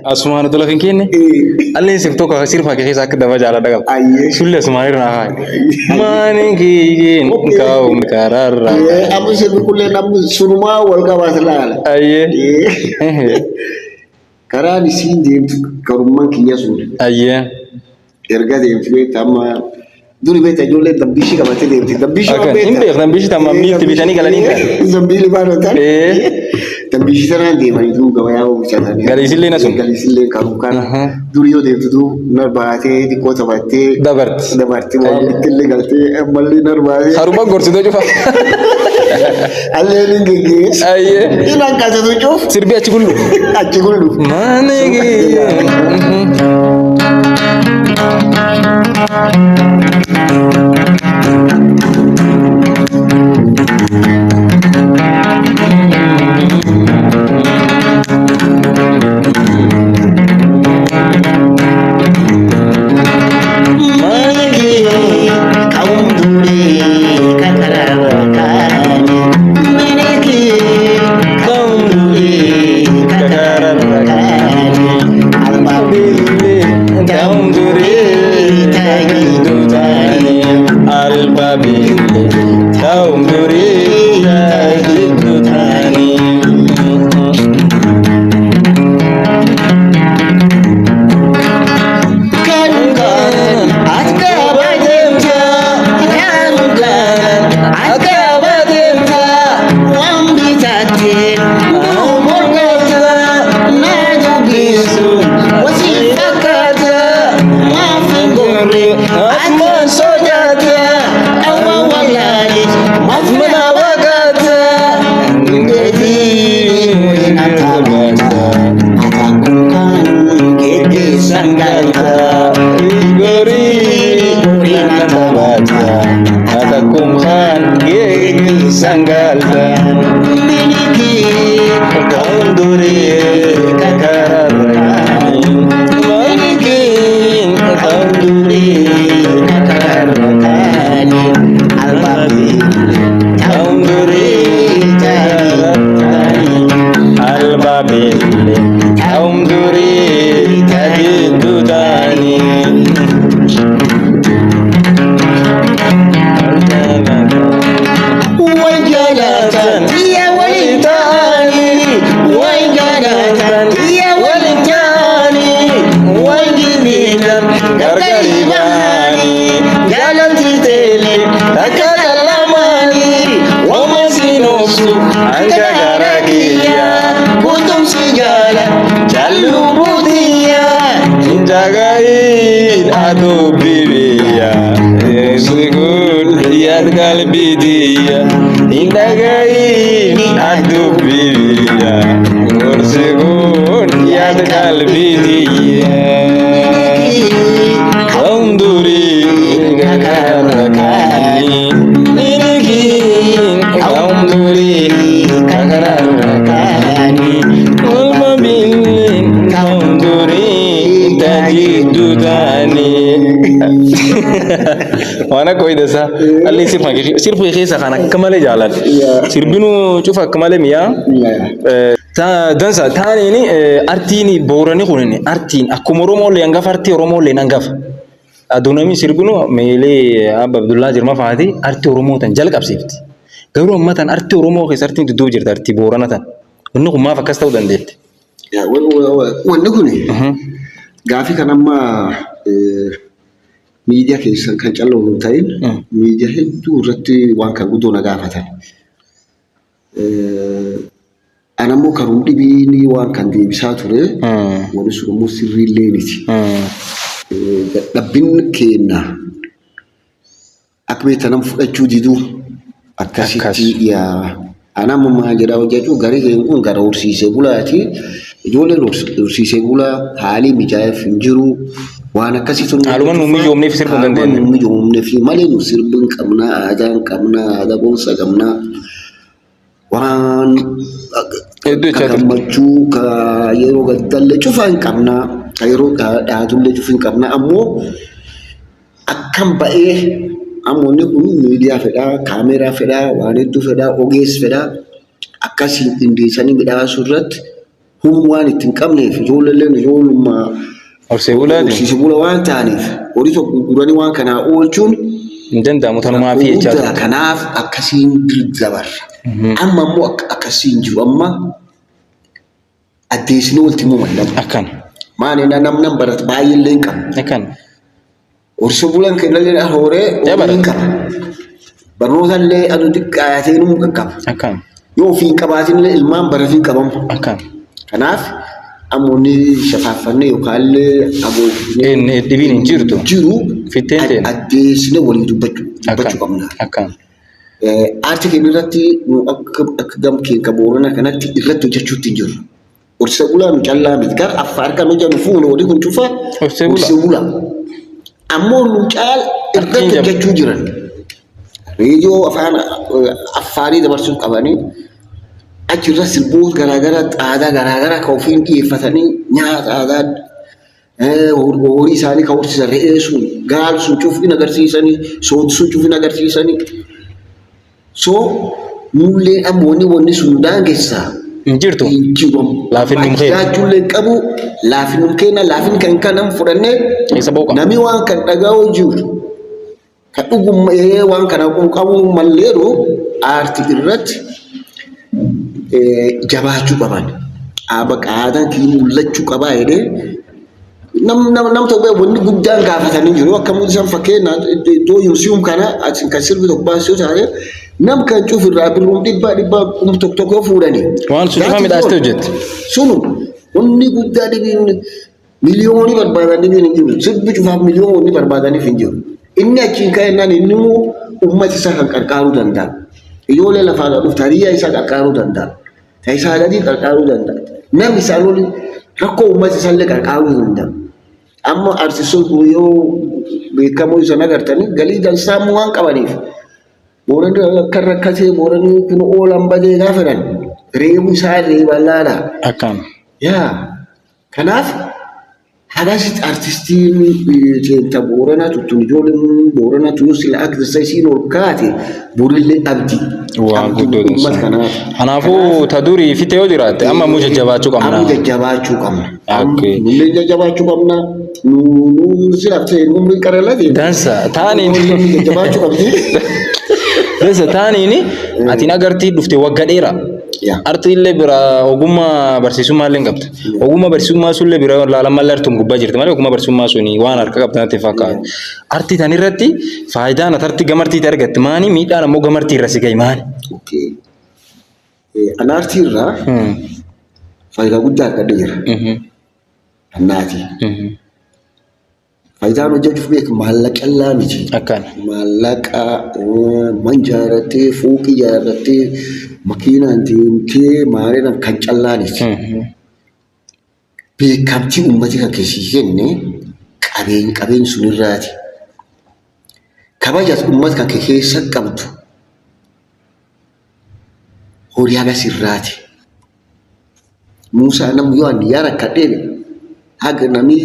Asumana tu lagi kini. Alih sifat kau sirf pakai kisah kedua jalan dalam. Sulit asumana rana. Mana kiin kau mekarar. Amu sirf kulle namu surma walka masalah. Aye. Karena di sini karumman kinya sulit. Aye. Erga deemtee tamma duri beeta ijoollee dambishi qabattee deemti. Dambishi waan beektaa? Hin beektan dambishi tamma miilti bitanii galanii kan. Zambiili baanoo ta'an. Dambishi sanaan deemanii duu gabayaa oomishatan. Galiisillee na sun. Galiisillee qabu kan duri yoo deemtu duu narbaatee xiqqoo taphattee. Dabarti. Dabarti waan bittillee galtee ammallee narbaatee. Haruma gorsitoo cufa. Allee ni geggees. Ayyee. Inni akkasatu cuuf. Sirbii achi gullu. Achi gullu. Mana kau itu sah? Alih sirf kisah kanak kemana jalan? Sirbinu cufa kemana mia? Dansa tani ini arti ini borani kunini arti aku moromo le anggaf arti oromo le nanggaf. Adunami sirbinu mele Abdullah Jirma Fahadi arti oromo tan jalak absifti. Gauru matan arti oromo kisah arti itu dua cerita arti borana tan. Menuk ma fakas tahu dan det. Ya, wan kuni. Gafi kanama media keessa kan callu ta'in media hedduu irratti waan kan guddoo na gaafatan. Anammoo karuma dhibiini waan kan deebisaa ture warri sun immoo sirriillee miti. Dadhabbin keenya akka beektanan fudhachuu diduu akkasitti yaa anammoo jedhaa hojjechuu garii keenya kun gara horsiisee bulaati. Ijoolleen horsiisee bulaa haalli mijaa'eef hin jiru. Waan akkasii sun haaluman nuummi joomneef sirba hin dandeenye. Nuummi joomneef malee nu sirbi hin qabna, aadaa hin qabna, aadaa boonsa qabna. Waan gammachuu ka yeroo gaddalle cufa hin qabna, ka yeroo dhaatullee cufa hin qabna. Ammoo akkam ba'ee ammoonni kun miidiyaa fedhaa, kaameraa fedhaa, waan hedduu fedhaa, ogeessa fedhaa. akkasi indeessanii midhaasuu irratti humwaan ittiin qabneef ijoolleen ijoollummaa Horsee bulaati. horsiise bula waan ta'aniif horii tokko gurguranii waan kanaa oolchuun Hin danda'amu tanumaa fi jechaadha. kanaaf akkasiin dabarra. Amma immoo akkasiin jiru amma addeessinee walitti himuu mallattoo. Akkan. Maali namni barate baay'ee illee hin qabu. Akkan. Horsee bulaan kennaa horee hin qabu. Barnoota illee aduu xiqqaatee nu qaqqaba. Akkan. Yoo ofii hin qabaatin illee ilmaan baratii hin qabamu. Akkan. Kanaaf ammoonni shafaafannee yookaan illee Inni dhibiin hin jirtu. jiru Fitteen ta'e. addeessinee walii dubbachuu qabna. Akkan. Aartii keenya irratti akka gamkeen boorana kanatti irratti hojjechuutti hin jirru. Horsee bulaa nu callaa miti gara affaar kan hojjennu fuula walii kun cufa Horsee bulaa. Ammoo nu caal irratti hojjechuu jiran. Reediyoo afaan affaarii dabarsuu qabanii achirra sirboota garaagaraa aadaa garaagaraa kan ofiin dhiyeeffatanii nyaata aadaa horii isaanii kan horsiisan re'ee sun gaal sun cufiin agarsiisanii sooti sun cufiin agarsiisanii. So nullee ammoonni wanni sun daangessaa. Hin jirtu. Hin jiru. Laafinnum keenya. Jaachuullee qabu laafinnum keenya laafin kan kanan fudhannee Isa booqa. namni waan kan dhagaa'u jiru. Kan dhugummaa waan kana qabu malleeru aartii irratti jabaachuu qaban. Aadaan kii mul'achuu qabaa jedhee nam ta'u wanni guddaan gaafatanii jiru akka mul'isan fakkeenya iddoo yuusium kana kan sirbi tokko baasuu taate nam kan cuuf irraa birruun dhibbaa tokko fuudhanii. Waan sun cufa midhaastee hojjette. Sunu wanni guddaa dhibiin miliyoonii barbaadan dhibiin hin jiru. Sirbi cufaaf miliyoonii barbaadaniif hin jiru. Inni achiin ka'ennaan inni immoo uummata isaa kan qarqaaruu danda'a. Ijoollee lafaa dhuftu hariyyaa isaa qarqaaruu danda'a. Taayisaa adii qarqaaruu danda'a. Namni isaan olii rakkoo uummata isaallee qarqaaruu danda'a. Amma arsiisoon yoo beekamoo isaan agartanii galii dansaamuu waan qabaniif boorani akka rakkatee boorani kun oolan badee gaafadan reebu isaa reeban laala. Akkaan. Yaa kanaaf hagaasitti artistiin teenta booranaa tuttuun ijoolleen booranaa tuyuu sila aksesayisiin ol kaate borillee dhabdi. Waan guddoo dansa. Kanaafuu ta durii fitee yoo jiraatte amma immoo jajjabaachuu qabna. Amma jajjabaachuu qabna. Okay. Nullee jajjabaachuu qabna. Nu silaaf ta'e umrii qaralati. Dansa taaniin. Jajjabaachuu qabdi. Dansa taaniin atiin agartii dhufte waggaa dheeraa. Artii illee bira ogummaa barsiisummaa illee qabda. Ogummaa barsiisummaa sun illee bira laalammaa illee artuun gubbaa jirti malee ogummaa barsiisummaa suni waan harka qabdan natti fakkaata. Artii tan irratti faayidaan atartii gamartiitti argatte maani miidhaan ammoo gamartii irra si gahi maani. Ana artii irraa faayidaa guddaa argadhee jira. Annaati. Faayidaan hojjechuuf beeku maallaqa illaa miti. Akkaan. Maallaqa manjaarattee fooqii ijaarrattee makiinaan deemtee maaliidhaan kan callaaniti. Beekamtii uummati kan keessii kenne qabeenyi sunirraati. Kabajas uummata kan keessa qabdu horii agarsiirraati. Muusaa namni yoo ani yaa rakkadhee haga namni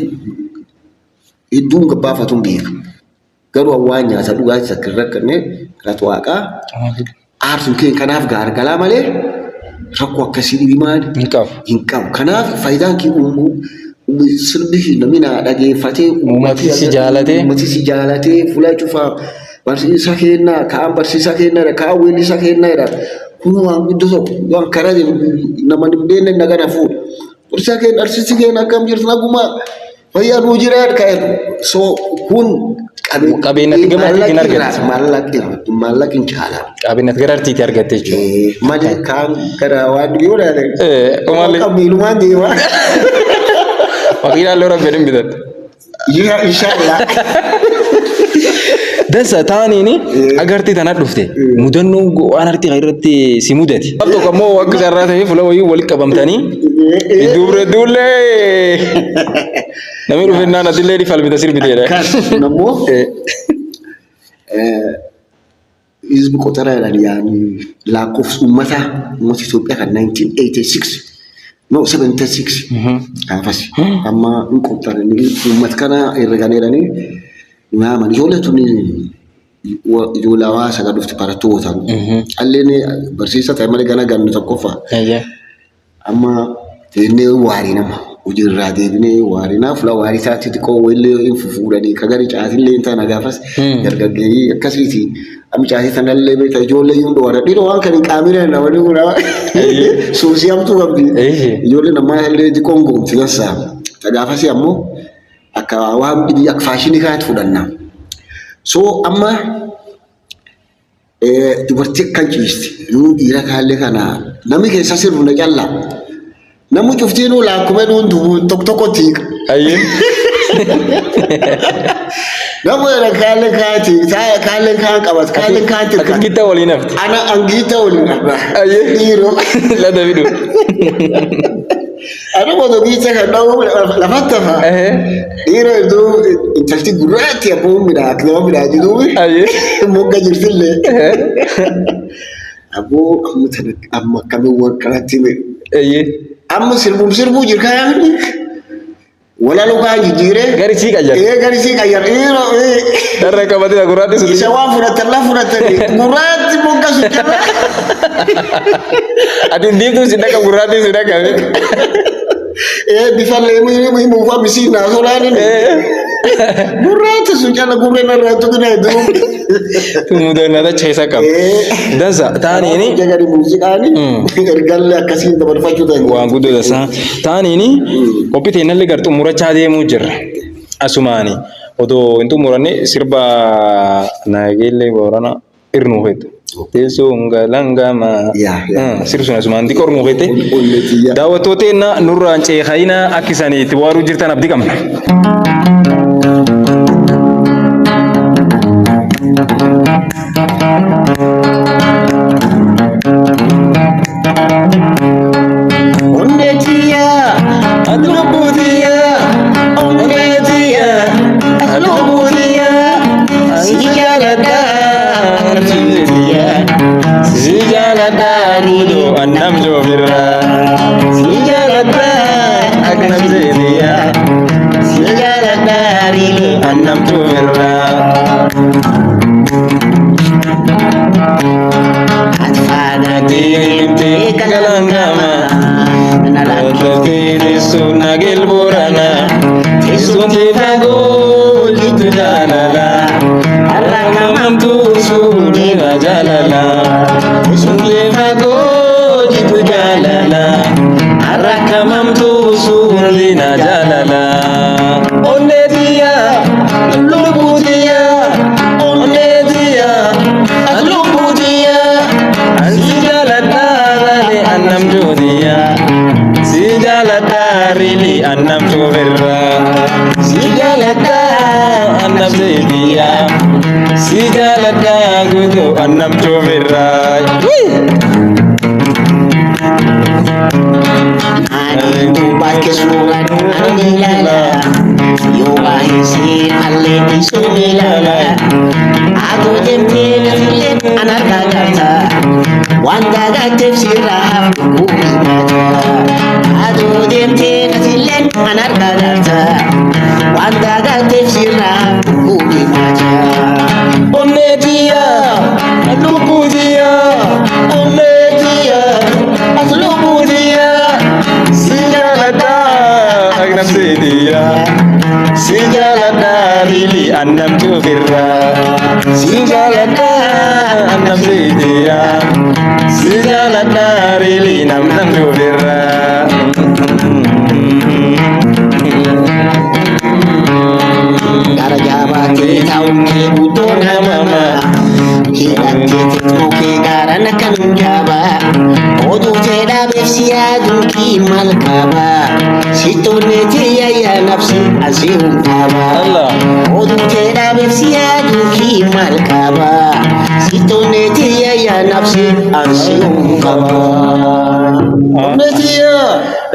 hedduun gabbaafatuun beeka. Garuu hawaan nyaata dhugaatii akka hin rakkanne galata waaqaa. Aarsuun keenya kanaaf gaargalaa malee rakkoo akkasii dhibi maali? Hin qabu. Kanaaf faayidaan kee sirbi namni na dhageeffatee uummati si jaalatee fuula cufaa barsiisa kennaa kaan barsiisa kennaadha kaan weellisa kennaadha. Kun waan guddoo tokko waan karaa nama dhibdeen nagana fuudha. Barsiisa kenna arsiisi kenna akkam jirtu nagumaa fayyaa nuu jiraadha ka'eetu. So kun qabeenyatti gamartii hin argatte. Maallaqni caalaa. Qabeenyatti gara artiitti argatte jechuudha. Malee kaan gara waan dhiyoo dhaadhe. Malee. Qabiilumaan deemaa. Waqiilaan loora fedhin bitatte. Inshallah. Dansa taaniini agartii tana dhufte mudannoo waan artii irratti si mudate. Tokko ammoo akka carraa ta'ee fuula wayii walitti qabamtanii duullee namni dhufennaan atillee ni falmita sirbiteedha. Nammoo hizbi qotara jedhan yaani lakkoofsa uummata Itoophiyaa kan 1986 no 76 gaafas amma hin qottaranii uummata kana herregan jedhanii naaman ijoollee tuni ijoollee hawaasa kan dhufti barattoota. Alleen barsiisa ta'e malee gana gannu tokkoffaa. Amma teennee waarii nama hojiirraa deebinee waarinaaf la waarii isaatti xiqqoo wallee hin fuudhanii kagari caatillee hin taana gaafas dargaggeeyyii akkasiiti. Amma caatii sanallee beektaa ijoollee yuun dhoowwara dhiiroo waan kan hin qaamine nama dhiiroo suusii hamtuu qabdi. Ijoollee namaa illee xiqqoon goomti gansaa. Gaafasi ammoo akka waan dhibii akka faashinii kanatti fudhanna. So amma dubartii kan ciisti nuu dhiira kaallee kana namni keessa sirbu na callaa. Namni cuftii nuu laakkuma nuun tokko tokkotti. Namni kaallee kaati kaallee kaan qabat kaallee kaati. Angita waliin hafti. Ana angita waliin hafti. Dhiiroo. Lada bidu. Ada moto bisa kan tahu lepas tu ha. Ira itu intelti gurat ya pun bila kita bila jadi tu. Muka jadi le. Abu kamu tenak amma kamu work kerati me. Amma sirbu jirkan. Wala lu kan jire. Garis sih kajar. Garis sih kajar. Ira. Darah kamu tidak gurat itu. Isawah furat tadi. Gurat muka sudah. Adin dia tu sudah kamu gurat itu sudah kami. Bisa lemu mau buat mesin nasolah ni. Gurat sudah nak gurat nak ratu tu nak itu. Kemudian ada cesa kam. Dan tani ini. Jaga di musik ani. Ergal kasih tempat facu tu. Wah, gudo dasa. Tani ini. Kopi tenan legar tu murah cahaya mujer. Asumani. Odo itu murahnya sirba nagile borana irnu itu. Tesonga langama sirsu nasuman dikor ngobete daawwattoota na nurraan ceekhaina akkisanii itti waaruu jirtan abdii qabna.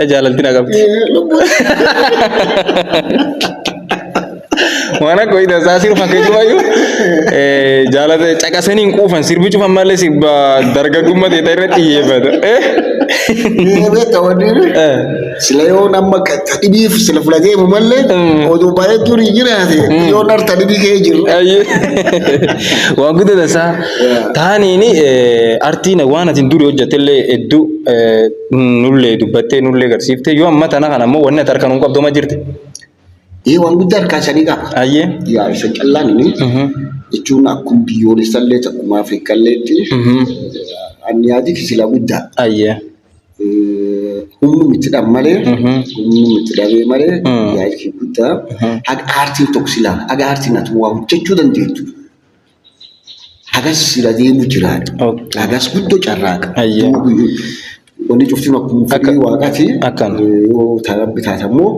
Jalantin agak. Mana kau itu saya sih pakai itu ayu. Jalan cakap seni ngufan sirbu cuma malah sirba darga rumah di daerah iya betul. Iya betul ni. sila yoo nama dhibiif sila fudhatee malee oduu baay'ee turii jiraate yoo narta dhibii kee jiru. Waan guddaa tasaa taaniini artiin waan atiin durii hojjetellee hedduu nullee dubbattee nullee garsiiftee yoo amma tana kana ammoo wanni ati harkaan hin qabdoo ma jirti. Waan guddaa harkaasanii qaba. Ayyee. Yaa isa callaan inni jechuun akkuma biyyoolessallee akkuma Afrikalleetti ani yaadi sila guddaa. Ayyee. Humni miti dhammalee humni miti dhabee malee yaadi guddaa haga aartiin tokko silaa haga aartiin ati waa hojjechuu dandeettu. Hagas sila deemu jiraadha. Hagas guddoo carraaqa. Ayyee. Wanni cuftiin akkuma fedhii waaqaati. Akkan. Yoo bitaatammoo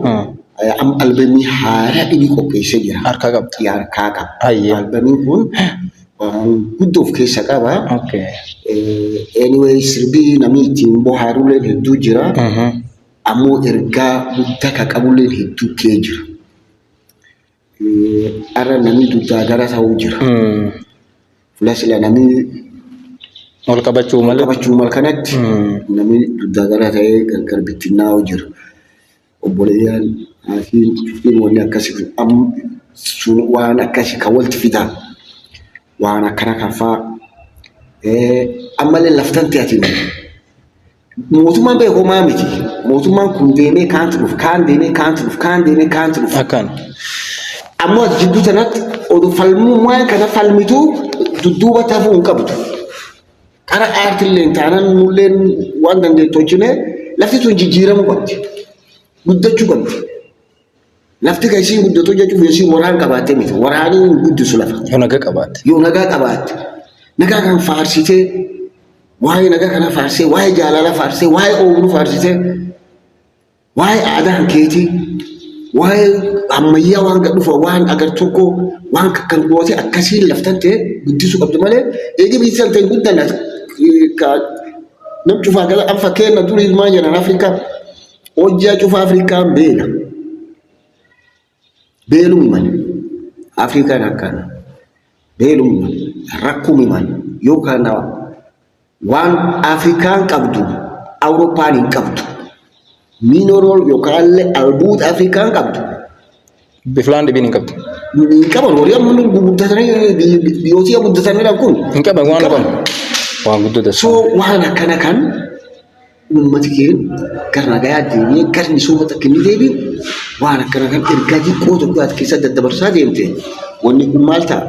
albamii haaraa inni qopheessee jira. Harkaa qabda. Harkaa qaba. Ayyee. Albamiin kun guddoo of keessa qaba. Okay. Anyway sirbii namni ittiin bohaarullee hedduu jira. Ammoo ergaa guddaa kan qabullee hedduu kee jira. Arra namni duddaa gara ta'uu jira. Fuula sila namni ol qabachuu mal kanatti namni duddaa gara ta'ee gargar bittinnaa'uu jira. Obboleeyyan hafiin wanni akkasii sun waan akkasii kan walitti fidaa waan akkana kan fa'aa ammallee laftan ta'atiin mootummaan beekamaa miti mootummaan kun deemee kaantu dhufu kaan deemee kaantu dhufu kaan deemee kaantu dhufu akkan ammoo jidduu sanatti oduu falmummaan kana falmituu dudduuba tafuu hin qabdu kara aartillee taanaan mulleen waan dandeettu hojjine lafti tun jijjiiramuu qabdi. Guddachuu qabdi. Lafti kan isiin guddatoo jechuuf isiin waraan qabaattee miti. Waraanii guddisu lafa. Yoo nagaa qabaatte. Yoo nagaa qabaatte. Nagaa kan faarsitee waa'ee nagaa kana faarsee waa'ee jaalala faarsee waa'ee ooluu faarsitee waa'ee aadaa kan keetii waa'ee ammayyaa waan gadhuufa waan agartuukkoo waan kan goote akkasiin laftan ta'e guddisuu qabdi malee eegi biisan ta'e guddan nam cufaa gala an fakkeenya durii maa jedhan Afrikaa. Hojjaa cufa Afrikaan beela. Beelumi man. Afrikaan akkana. Beelumi man. Rakkumi man. Yookaan waan Afrikaan qabdu Awurooppaan hin qabdu. Miinoorool yookaan illee albuuda Afrikaan qabdu. Biflaan dhibiin hin qabdu. Hin qaban horii amma guddatanii biyyoota guddatanii kun. Hin qaban waan qaban. Waan guddata. So waan akkana kan ummati keen karena gaya deemee karni sooma takka inni deebi waan akkana kan ergaa xiqqoo tokko ati keessa daddabarsaa deemte wanni kun maal ta'a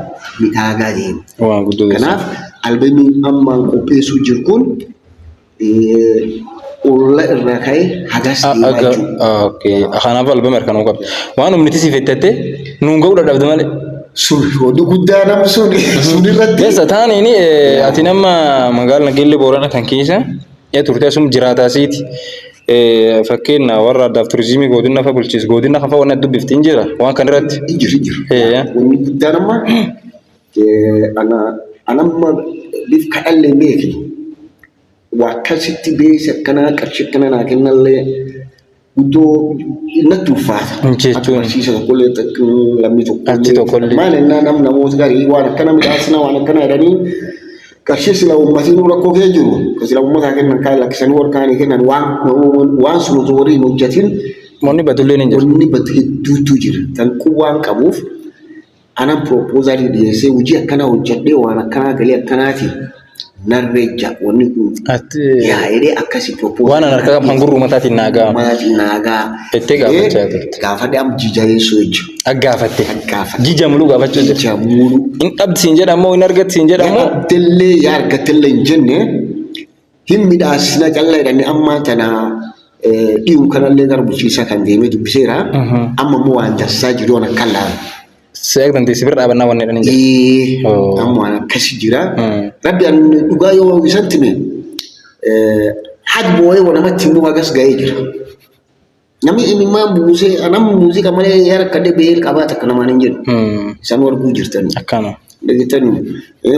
midhaagaa deema. Waan guddoo kanaaf albamiin ammaan qopheessuu jiru kun olla irraa ka'ee hagas deemaa jechuudha. Okay. Kanaaf albama harkaan qabu. Waan humniti si fettate nuun ga'uu dadhabde malee. Sun oduu guddaa nama sun irratti. Keessa taaniini ati nama magaalaa Nageellee Boorana kan keessa turte asum jiraataa siiti. Fakkeenya warra addaaf turizimii godina fa bulchiis godina kan fa waan dubbiftiin jira waan kan irratti. Jira. Wanni guddaa nama anamma bif kadhallee beeki. Waa akkasitti beesi akkanaa qarshii akkana naa kennallee guddoo natti ulfaata. Jechuun. Barsiisa tokkollee lammii Achi tokkollee. Maal ennaa namoota garii waan akkana midhaasina waan akkana jedhanii qarshii sila uummatiin rakkoo kee jiru. Sila uummataa kennan kaan lakkisanii warqaanii kennan waan sun otoo waliin hojjetin. Wanni badullee ni jira. Wanni badu hedduutu jira. Tan kun waan qabuuf anan proposaalii dhiyeessee hojii akkana hojjedhee waan akkanaa galii akkanaati. Narreeja wanni kun yaa'ee akkasii proposaalii. Waan harka qaban gurru mataatiin naagaa. Mataatiin naagaa. Ettee gaafachaa turte. Gaafadhe am jijayeessuu jechuudha. Aggaafatte. Aggaafatte. Jija muluu gaafachuu jirti. Jija muluu. In dhabdisiin jedhamoo in argatisiin jedhamoo. Argattellee yaa argattellee hin jenne hin midhaasina callaa jedhanii amma tana dhiyuu kanallee gara bulchiisaa kan deemee dubbiseera. Amma immoo waan tassaa jiru waan akka laala. Seeqtan teessee bira dhaabannaa waan jedhanii jira. Amma waan akkasi jira. Rabbi an dhugaa yoo isatti mee hadi boo'ee waan namatti himuu hagas ga'ee jira. Namni imimmaan buusee namni muuziqaa malee yaa rakkadee beela qabaata akka namaan hin jedhu. Isaan arguu jirtan. Akkana. Dhageettan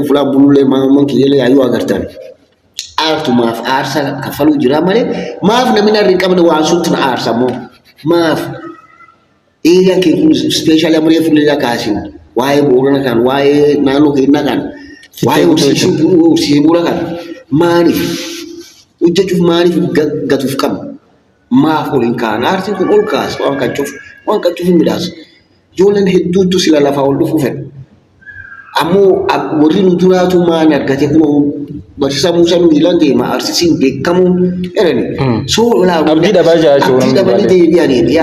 fulaan buluulee maamman kiyyalee ayyuu agartan. Aartumaaf aarsaa kaffaluu jira malee maaf namni harri hin qabne waan suntu na aarsa moo maaf eeriyaan kee kun ispeeshaalii amaree fuullee kaasin waa'ee boorana kan waa'ee naannoo keenyaa kan waa'ee horsiisee bula kan maaliif hojjechuuf maaliif gatuuf qabna maaf ol hin kaan aartiin kun ol kaas waan kan cufu hin midhaas ijoolleen hedduutu sila lafaa ol dhufuu fedha ammoo warri nu duraatu maan argate kun barsiisaa Muusaa nu ilan deema arsisiin beekamuun jedhani soo abdii dhabaa jiraachuu abdii dhabanii deebi'anii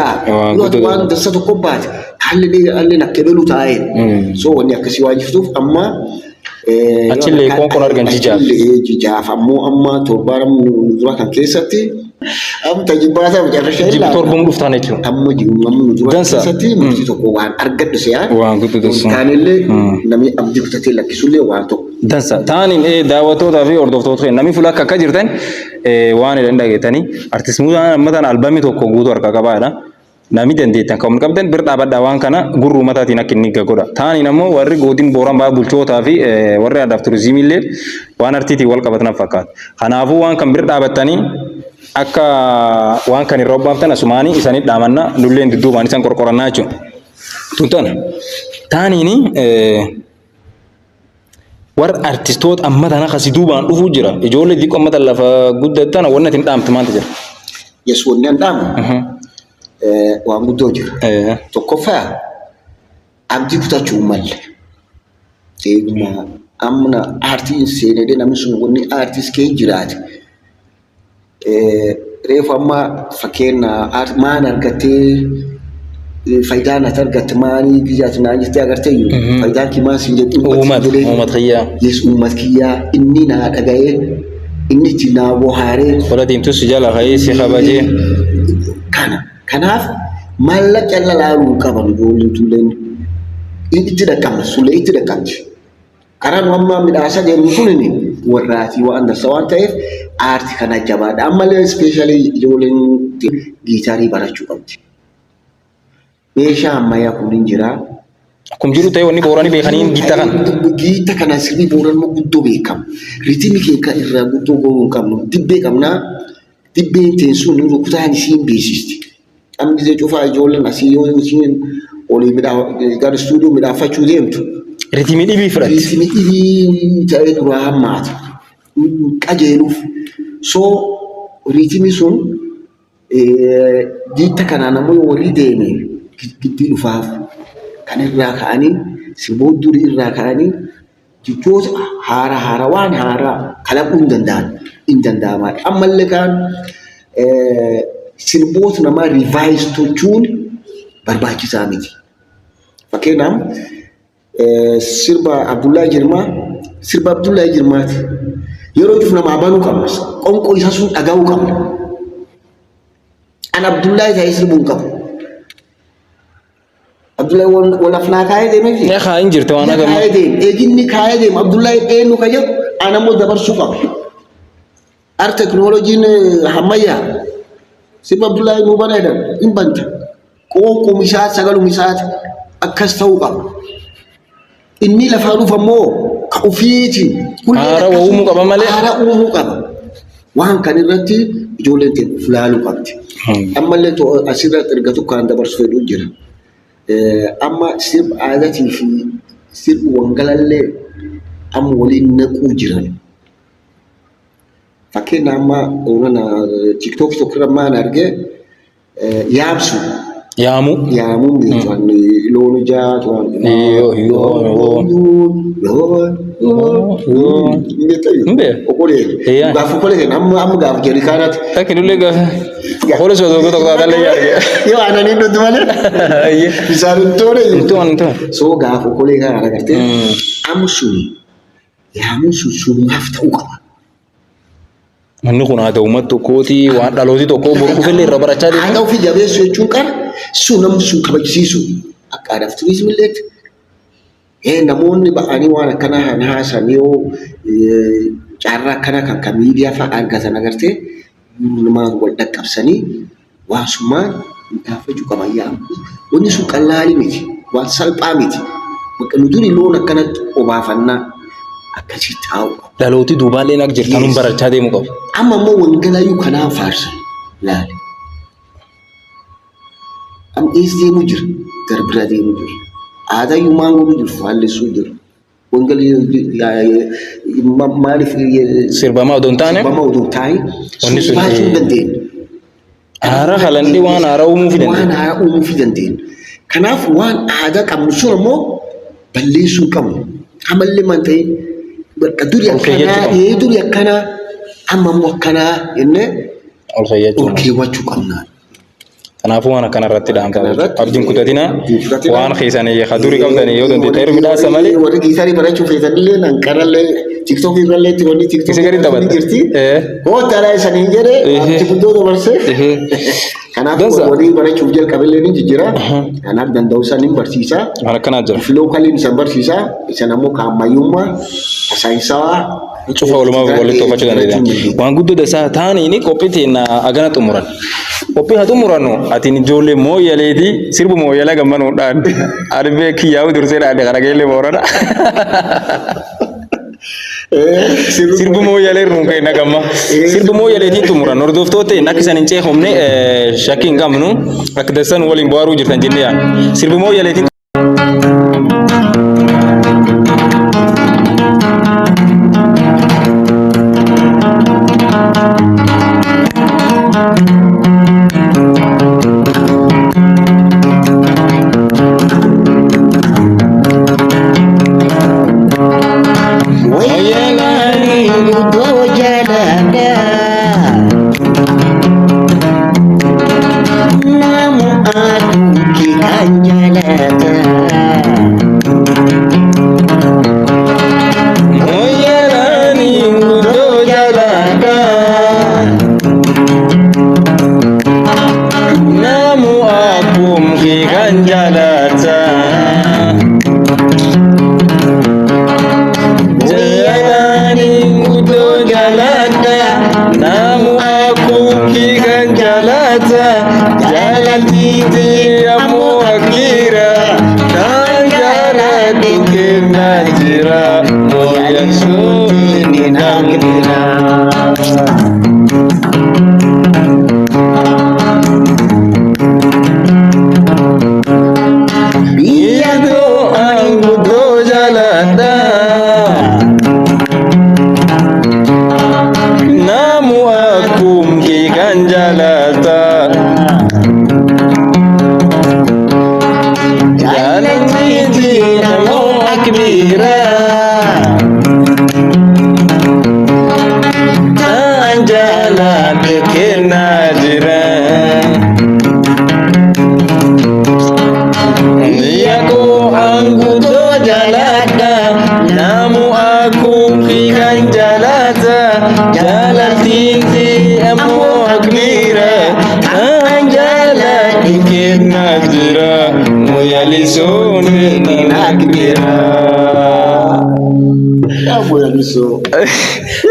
waan dassa tokko baate haalli nakkeebelu taa'ee soo wanni akkasii waan jirtuuf amma achillee qoonqoon argan jijaaf ammoo amma torbaan dura kan keessatti amma tajibbaata mucarrashaa jibbi torbamu dhuftaan jechuudha. Amma jiru dura keessatti murtii tokko waan argadhu se'aa waan guddatu taanillee namni abdii kutatee lakkisullee waan tokko. Dansa taaniin daawwattootaa fi hordoftoota namni fuula akka jirtan waan jedhan dhageettanii artist Muusaan ammataan albamii tokko guutuu harka qabaadha. Nami dandeettan kan qabdan bir dhaabadhaa waan kana gurruu mataatiin akka inni godha. Taaniin ammoo warri godina Booran ba'aa bulchootaa fi warri aadaaf turizimii illee waan artiitiin wal qabatan fakkaata. Kanaafuu waan kan bir dhaabattanii akka waan kan irra obbaaftan asumaanii isaanii dhaamanna nulleen dudduubaan isaan qorqorannaa jechuudha. Tuntana taaniin warra artistoota ammataan akkasii duubaan dhufuu jira. Ijoollee xiqqoo ammataan lafa guddattan wanna ittiin dhaamtu maanta jira. Yes wanni an dhaamu. Waan guddoo jira. Tokkoffaa abdii kutachuu malle. Eeguma amna aartiin seenedee namni sun wanni aartiis kee jiraate. Reefu amma fakkeenya maan argattee faayidaan ati argatte maanii biyyaati naan jettee agartee faayidaan kimaa siin jedhu uumat kiyyaa. Yes uumat kiyyaa inni naa dhaga'ee inni itti naa bohaaree. Wala diimtus jala ka'ee si kabajee. Kanaaf maallaqa laaluu qaban ijoolleen tulleen itti dhaqqabna sulee itti dhaqqabdi. Karaan amma midhaasa deemu kunini warraatii waan darsa waan ta'eef aartii kana jabaadha. Ammallee ispeeshaalii ijoolleen giitaarii barachuu qabdi. Meeshaa ammayyaa kun hin jiraa. Akkuma jiru ta'e wanni booranii beekanii giita kana. Giita kana sirbii booran guddoo beekamu. Riitimii keekaa irraa guddoo goonuu hin qabnu. Dibbee qabnaa. Dibbeen teessuun rukutaan isiin beesisti. Amma gisee cufaa ijoolleen asii yoo isiin olii gara istuudiyoo midhaafachuu deemtu. Riitimii dhibii fudhatti. Riitimii dhibii ta'ee duraa hammaata. Qajeeluuf. Soo riitimii sun giita kanaan ammoo warri deeme giddii dhufaaf kan irraa ka'anii sirboota durii irraa ka'anii jechoota haaraa waan haaraa kalaquu hin danda'an hin danda'amaa. Ammallee kaan sirboota namaa rivaayis tolchuun barbaachisaa miti. Fakkeenyaaf sirba Abdullahi Jirmaati. Yeroo cuuf nama abanuu qabna. Qonqoo isaa sun dhaga'uu qabna. An Abdullahi ta'ee sirbuu hin qabu. Abdullahi wal afnaa kaayee deemee fi. Yaa hin jirtu waan agarmu. Kaayee deemu. Eeginni kaayee deemu. Abdullahi eenyu ka jedhu an ammoo dabarsuu qabu. Ar teknooloojiin ammayyaa. Sirba Abdullahi nuu bana jedhan hin banta. Qoonqoo misaati sagaluu misaati akkas ta'uu qaba. Inni lafaa dhufa immoo ka ofiitiin. Haara uumuu qaba malee. Haara uumuu qaba. Waan kan irratti ijoolleen ta'e fulaaluu qabdi. Ammallee asirratti erga tokkoon dabarsu fedhuu jira. Amma sirba aadaatii fi sirbi wangalallee amma waliin naquu jiran. Fakkeenyaaf amma TikTok tokkorra maan argee yaabsu. Yaamuu beekan loon jaatu waan. Gaafa kolee amma gaafa jedhi kaanaati. Takki dullee gaafa. Kolee soosoo tokko taataallee yaadee. Yoo aananii nuti malee. Bisaan hin toone. Hin toone. Soo gaafa kolee kana agartee amma suni yaamuun sun sunumaaf ta'uu qaba. Manni kun haa ta'u uummata tokkooti waan dhalooti tokko boru dhufillee irra barachaa deemu. Aadaa ofii jabeessu jechuun qara sun namni sun kabajisiisu akka aadaaf turizimillee namoonni ba'anii waan akkanaa kan haasan yoo carraa akkana kan miidiyaa fa'aa argatan agartee namaan wal dhaqqabsanii waan summaan midhaafachuu qaban yaamu. Wanni sun qallaalii miti waan salphaa miti. Bakka nu duri loon akkanatti obaafannaa akkasii taa'u. Dhalooti duubaallee akka jirtan barachaa deemu qabu. Amma immoo wangalaayyuu kanaan faarsa laale. Amma eessa deemu jira? Garbira deemu jira. Aadaayyuu maan godhu jiru faallessuu jira. Wangalii maaliif sirbamaa odoo hin taane? Sirbamaa odoo hin taane. Wanni sun baachuu hin dandeenye. Haara kalandi waan haara uumuu fi waan dandeenya. haaraa uumuu fi dandeenya. Kanaaf waan aadaa qabnu sun immoo balleessuu qabnu. Amallee man ta'e bakka durii akkanaa durii akkanaa amma immoo akkanaa jennee Ol fayyaduu. ol keewwachuu qabna. Kanaafuu waan akkana irratti dhaamsa. Kanarratti Abdiin kutatina kutatina. waan keessanii durii qabdanii yoo dandeettan heeru midhaasa malee. Warri giitaarii barachuu feetanillee nan qarallee TikTok irrallee itti wanni TikTok Isa gadi taphatta. jirti. Eh. Hootaadhaa isaniin jedhee abdi guddoo dabarsee. Kanaaf Dansa. warri barachuuf jalqaballee ni jijjiira. Kanaaf danda'u isaanii barsiisaa. Waan akkanaa jira. Filoo kaliin isan barsiisaa. Isan ammoo kaammayyummaa, saayinsawaa. Cufa walumaa walitti toofachuu dandeenya. Waan guddoo dasaa taa'anii qophiitiin agana xumuran. Qophii haa xumurannu atiin ijoollee mooyyaleeti sirbu mooyyalee gammanuudhaan arbee kiyyaa'u dursee dhaadhe kana geellee boorana. Sirbu mooyyalee ruun ka'e nagamma. Sirbu mooyyaleetiin xumuran hordoftoota akka isaan hin ceehomne shakkii hin qabnu akka dassan waliin bohaaruu jirtan jennee yaadna. Sirbu mooyyaleetiin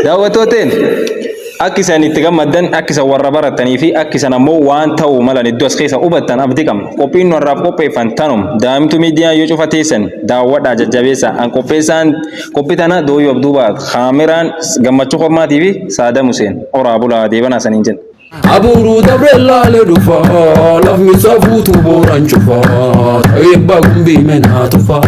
daawwattooteen akka isaan itti gammaddan akka isaan warra baratanii fi akka isaan ammoo waan ta'uu malan iddoo as keessa hubattan abdii qabna. Qophiin nu har'aaf qopheeffan tanum daa'imtu miidiyaa yoo cufa teessan daawwadhaa jajjabeessa an qopheessaan qophii tana dooyyoo abduu baat kaameraan gammachuu hormaatii fi saada museen oraa bulaa deebanaa saniin jenna. Aburu dabrella le dufa, laf mi safutu boran chufa, ebba gumbi mena tufa.